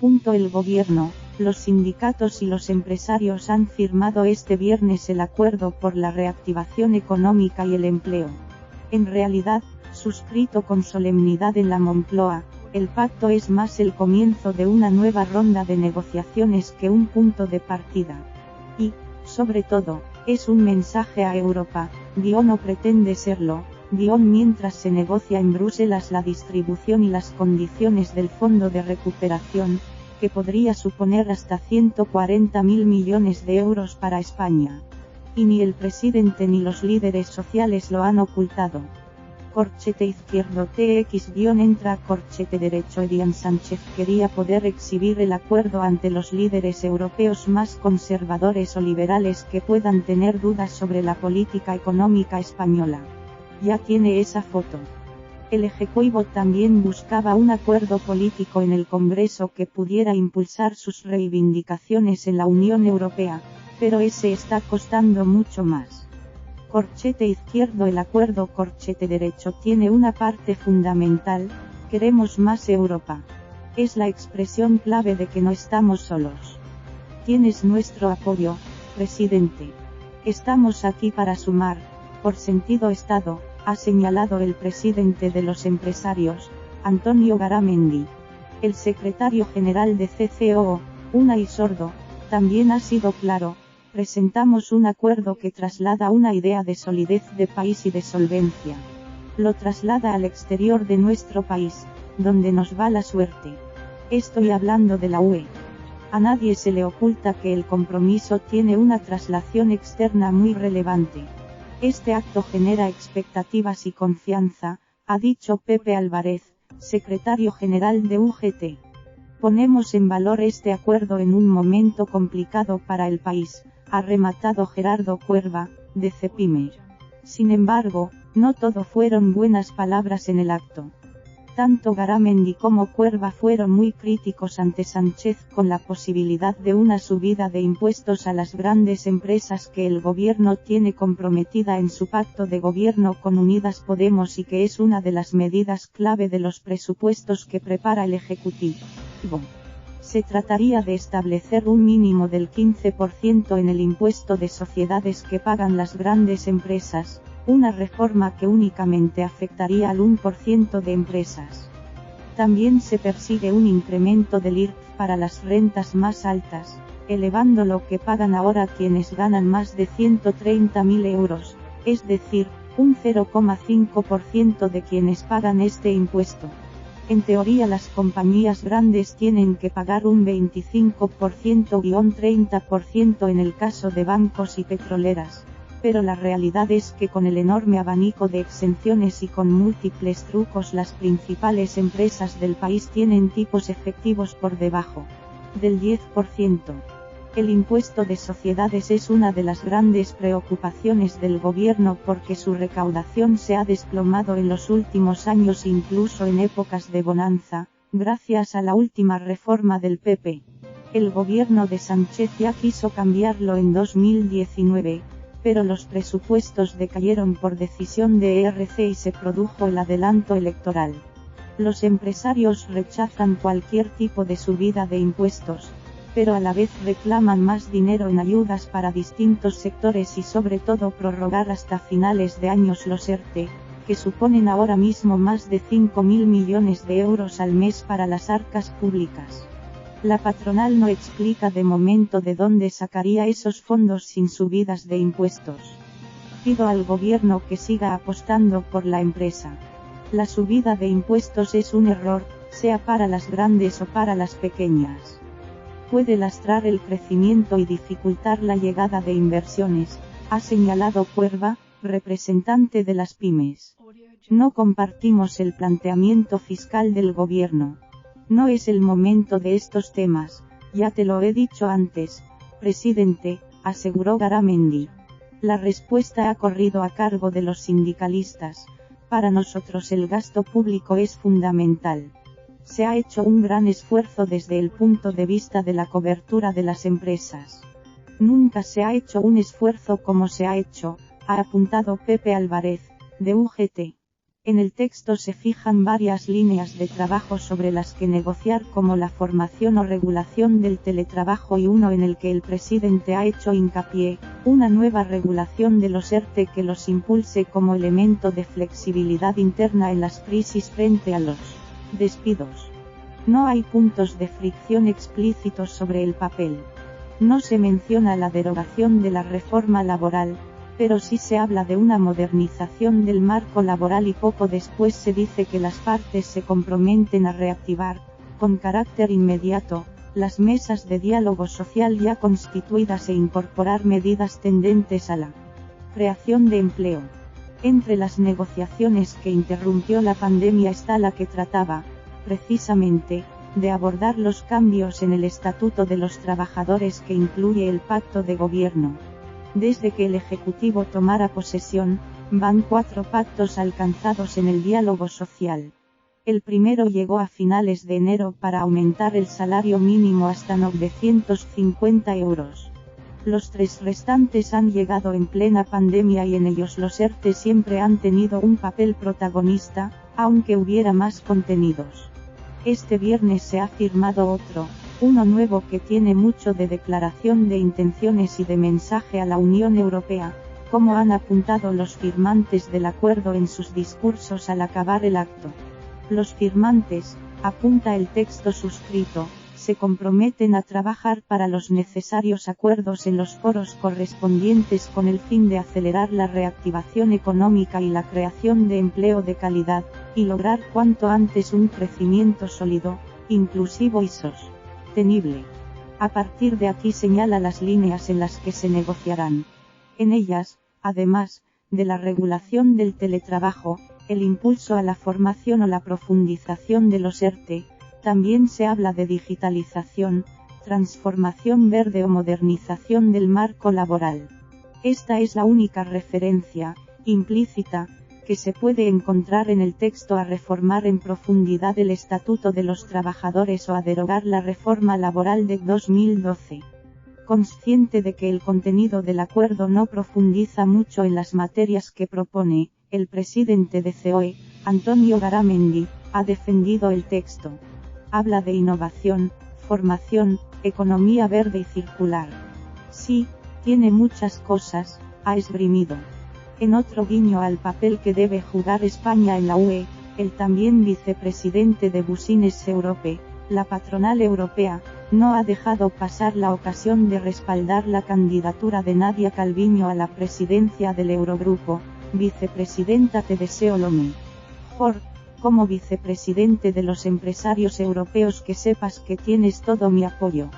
El gobierno, los sindicatos y los empresarios han firmado este viernes el acuerdo por la reactivación económica y el empleo. En realidad, suscrito con solemnidad en la Moncloa, el pacto es más el comienzo de una nueva ronda de negociaciones que un punto de partida. Y, sobre todo, es un mensaje a Europa, no pretende serlo, mientras se negocia en Bruselas la distribución y las condiciones del Fondo de Recuperación, que podría suponer hasta 140.000 millones de euros para España. Y ni el presidente ni los líderes sociales lo han ocultado. Corchete izquierdo TX- corchete derecho. Edian Sánchez quería poder exhibir el acuerdo ante los líderes europeos más conservadores o liberales que puedan tener dudas sobre la política económica española. Ya tiene esa foto. El Ejecutivo también buscaba un acuerdo político en el Congreso que pudiera impulsar sus reivindicaciones en la Unión Europea, pero ese está costando mucho más. Corchete izquierdo. El acuerdo corchete derecho tiene una parte fundamental: queremos más Europa. Es la expresión clave de que no estamos solos. Tienes nuestro apoyo, presidente. Estamos aquí para sumar, por sentido Estado, ha señalado el presidente de los empresarios, Antonio Garamendi. El secretario general de CCOO, Unai Sordo, también ha sido claro: presentamos un acuerdo que traslada una idea de solidez de país y de solvencia. Lo traslada al exterior de nuestro país, donde nos va la suerte. Estoy hablando de la UE. A nadie se le oculta que el compromiso tiene una traslación externa muy relevante. Este acto genera expectativas y confianza, ha dicho Pepe Álvarez, secretario general de UGT. Ponemos en valor este acuerdo en un momento complicado para el país, ha rematado Gerardo Cuerva, de Cepimer. Sin embargo, no todo fueron buenas palabras en el acto. Tanto Garamendi como Cuerva fueron muy críticos ante Sánchez con la posibilidad de una subida de impuestos a las grandes empresas que el gobierno tiene comprometida en su pacto de gobierno con Unidas Podemos y que es una de las medidas clave de los presupuestos que prepara el Ejecutivo. Se trataría de establecer un mínimo del 15% en el impuesto de sociedades que pagan las grandes empresas, una reforma que únicamente afectaría al 1% de empresas. También se persigue un incremento del IRPF para las rentas más altas, elevando lo que pagan ahora quienes ganan más de 130.000 euros, es decir, un 0,5% de quienes pagan este impuesto. En teoría las compañías grandes tienen que pagar un 25%-30% en el caso de bancos y petroleras, pero la realidad es que con el enorme abanico de exenciones y con múltiples trucos las principales empresas del país tienen tipos efectivos por debajo del 10%. El impuesto de sociedades es una de las grandes preocupaciones del gobierno porque su recaudación se ha desplomado en los últimos años incluso en épocas de bonanza, gracias a la última reforma del PP. El gobierno de Sánchez ya quiso cambiarlo en 2019, pero los presupuestos decayeron por decisión de ERC y se produjo el adelanto electoral. Los empresarios rechazan cualquier tipo de subida de impuestos, pero a la vez reclaman más dinero en ayudas para distintos sectores y sobre todo prorrogar hasta finales de años los ERTE, que suponen ahora mismo más de 5.000 millones de euros al mes para las arcas públicas. La patronal no explica de momento de dónde sacaría esos fondos sin subidas de impuestos. Pido al gobierno que siga apostando por la empresa. La subida de impuestos es un error, sea para las grandes o para las pequeñas. Puede lastrar el crecimiento y dificultar la llegada de inversiones, ha señalado Cuerva, representante de las pymes. No compartimos el planteamiento fiscal del gobierno. No es el momento de estos temas, ya te lo he dicho antes, presidente, aseguró Garamendi. La respuesta ha corrido a cargo de los sindicalistas: para nosotros el gasto público es fundamental. Se ha hecho un gran esfuerzo desde el punto de vista de la cobertura de las empresas. Nunca se ha hecho un esfuerzo como se ha hecho, ha apuntado Pepe Álvarez, de UGT. En el texto se fijan varias líneas de trabajo sobre las que negociar, como la formación o regulación del teletrabajo, y uno en el que el presidente ha hecho hincapié, una nueva regulación de los ERTE que los impulse como elemento de flexibilidad interna en las crisis frente a los despidos. No hay puntos de fricción explícitos sobre el papel. No se menciona la derogación de la reforma laboral, pero sí se habla de una modernización del marco laboral, y poco después se dice que las partes se comprometen a reactivar, con carácter inmediato, las mesas de diálogo social ya constituidas e incorporar medidas tendentes a la creación de empleo. Entre las negociaciones que interrumpió la pandemia está la que trataba, precisamente, de abordar los cambios en el Estatuto de los Trabajadores que incluye el pacto de gobierno. Desde que el Ejecutivo tomara posesión, van 4 pactos alcanzados en el diálogo social. El primero llegó a finales de enero para aumentar el salario mínimo hasta 950 euros. Los 3 restantes han llegado en plena pandemia, y en ellos los ERTE siempre han tenido un papel protagonista, aunque hubiera más contenidos. Este viernes se ha firmado uno nuevo que tiene mucho de declaración de intenciones y de mensaje a la Unión Europea, como han apuntado los firmantes del acuerdo en sus discursos al acabar el acto. Los firmantes, apunta el texto suscrito, se comprometen a trabajar para los necesarios acuerdos en los foros correspondientes con el fin de acelerar la reactivación económica y la creación de empleo de calidad, y lograr cuanto antes un crecimiento sólido, inclusivo y sostenible. A partir de aquí señala las líneas en las que se negociarán. En ellas, además de la regulación del teletrabajo, el impulso a la formación o la profundización de los ERTE, también se habla de digitalización, transformación verde o modernización del marco laboral. Esta es la única referencia, implícita, que se puede encontrar en el texto a reformar en profundidad el Estatuto de los Trabajadores o a derogar la reforma laboral de 2012. Consciente de que el contenido del acuerdo no profundiza mucho en las materias que propone, el presidente de COE, Antonio Garamendi, ha defendido el texto. Habla de innovación, formación, economía verde y circular. Sí, tiene muchas cosas, ha esgrimido. En otro guiño al papel que debe jugar España en la UE, el también vicepresidente de Business Europe, la patronal europea, no ha dejado pasar la ocasión de respaldar la candidatura de Nadia Calviño a la presidencia del Eurogrupo. Vicepresidenta, te deseo lo mejor. Como vicepresidente de los empresarios europeos, que sepas que tienes todo mi apoyo.